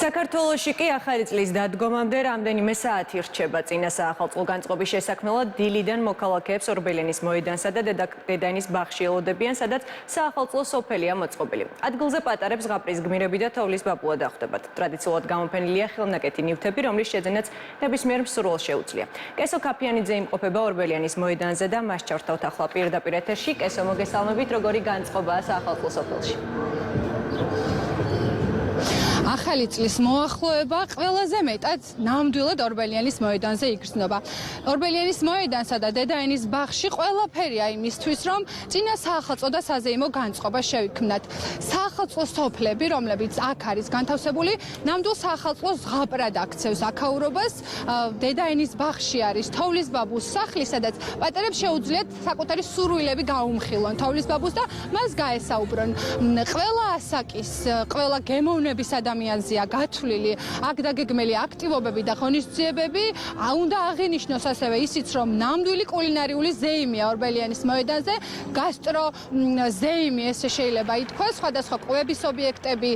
საქართველოში კი ახალი წლის დადგომამდე რამდენიმე საათი რჩება წინა საახალწლო განწყობის შესაქმნელად დილიდან მოქალაქეებს ორბელიანის მოედანსა და დედაენის ბაღში ელოდებიან, სადაც საახალწლო სოფელია მოწყობილი. ადგილზე პატარებს ზღაპრის გმირები და თოვლის ბაბუა დახვდებათ. ტრადიციულად გამოფენილია ხელნაკეთი ნივთები, რომლის შეძენაც ნებისმიერ მსურველს შეუძლია. კესო ქაფიანიძე იმყოფება ორბელიანის მოედანზე და მას ჩავთავთ ახლა პირდაპირ ეთერში. კესო, მოგესალმებით, როგორი განწყობაა საახალწლო სოფელში? ახალი წლის მოახლოება ყველაზე მეტად ნამდვილად ორბელიანის მოედანზე იგრძნობა. ორბელიანის მოედანსა და დედაენის ბაღში ყველაფერია იმისთვის, რომ წინა საახალწლო და საზეიმო განწყობა შევიქმნათ. საახალწლო სოფლები, რომლებიც აქ არის განთავსებული, ნამდვილ საახალწლო ზღაპრად აქცევს აქაურობას. დედაენის ბაღში არის თოვლის ბაბუს სახლი, სადაც პატარებს შეუძლიათ საკუთარი სურვილები გაუმხილონ თოვლის ბაბუს და მას გაესაუბრონ. ყველა ასაკის, ყველა გემოვნების ადამიანზეა გათვლილი აქ დაგეგმილი აქტივობები და ღონისძიებები. უნდა აღინიშნოს ასევე ისიც, რომ ნამდვილი კულინარიული ზეიმია ორბელიანის მოედანზე, გასტრო ზეიმი, ესე შეიძლება ითქვას, სხვადასხვა კვების ობიექტები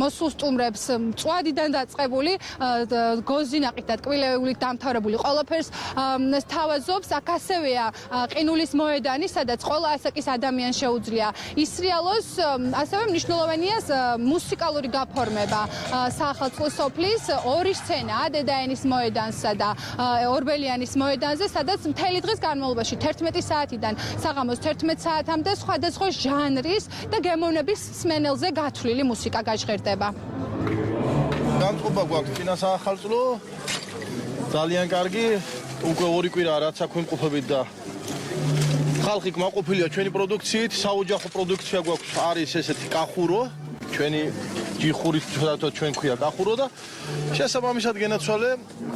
მოსულ სტუმრებს მწვადიდან დაწყებული გოზინაყით და ტკბილეულით დამთავრებული ყველაფერს სთავაზობს. აქ ასევეა ყინულის მოედანი, სადაც ყველა ასაკის ადამიანს შეუძლია ისრიალოს. ასევე მნიშვნელოვანია მუსიკალური გაფორმება საახალწლო სოფლის. ორი სცენაა დედაენის მოედანსა და ორბელიანის მოედანზე, სადაც მთელი დღის განმავლობაში 11 საათიდან საღამოს 11 საათამდე სხვადასხვა ჟანრის და გემოვნების სმენელზე გათვლილი მუსიკა გაჟღერდება. განწყობა გვაქვს წინა საახალწლო. ძალიან კარგი, უკვე ორი კვირაა რაც აქ ვიმყოფებით და ხალხი კმაყოფილია ჩვენი პროდუქციით. საოჯახო პროდუქცია გვაქვს, არის ესეთი კახურო, ჩვენი ჯიხურის ჩვენ ქვია კახურო და შესაბამისად გენაცვალე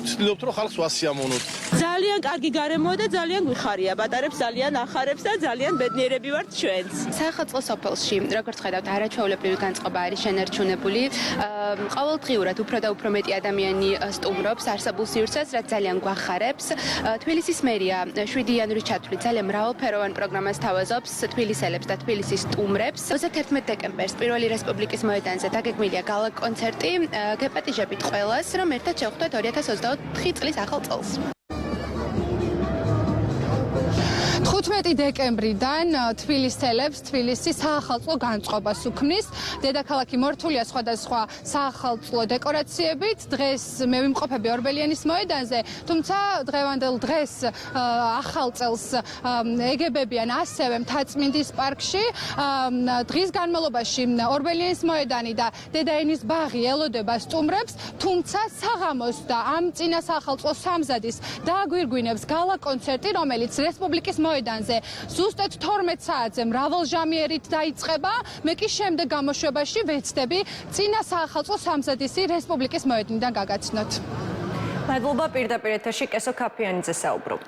ვცდილობთ რომ ხალხს ვასიამოვნოთ. ძალიან კარგი გარემოა და ძალიან გვიხარია. პატარებს ძალიან ახარებს და ძალიან ბედნიერები ვართ ჩვენც. საახალწლო სოფელში, როგორც ხედავთ, არაჩვეულებრივი განწყობა არის შენარჩუნებული. ყოველდღიურად უფრო და უფრო მეტი ადამიანი სტუმრობს არსებულ სივრცეს, რაც ძალიან გვახარებს. თბილისის მერია 7 იანვრის ჩათვლით ძალიან მრავალფეროვან პროგრამას თავაზობს თბილისელებს და თბილისის სტუმრებს. 31 დეკემბერს პირველი რესპუბლიკის მოედანზე გეგმილია გალა კონცერტი. გეპატიჟებით ყველას, რომ ერთად შევხვდეთ 2024 წლის ახალ წელს. 15 დეკემბრიდან თბილისელებს თბილისის საახალწლო განწყობას უქმნის. დედაქალაქი მორთულია სხვადასხვა საახალწლო დეკორაციებით. დღეს მე ვიმყოფები ორბელიანის მოედანზე, თუმცა დღევანდელ დღეს ახალ წელს ეგებებიან ასევე მთაწმინდის პარკში. დღის განმავლობაში ორბელიანის მოედანი და დედაენის ბაღი ელოდება სტუმრებს, თუმცა საღამოს და ამ წინა საახალწლო სამზადის დააგვირგვინებს გალა კონცერტი, რომელიც რესპუბლიკის მოედანზე ზუსტად 12 საათზე მრავალჟამიერით დაიწყება. მე კი შემდეგ გამოშვებაში ვეცდები წინა საახალწლო სამზადისი რესპუბლიკის მოედნიდან გაგაცნოთ. მადლობა, პირდაპირ ეთერში კესო ქაფიანიძე საუბრობდა.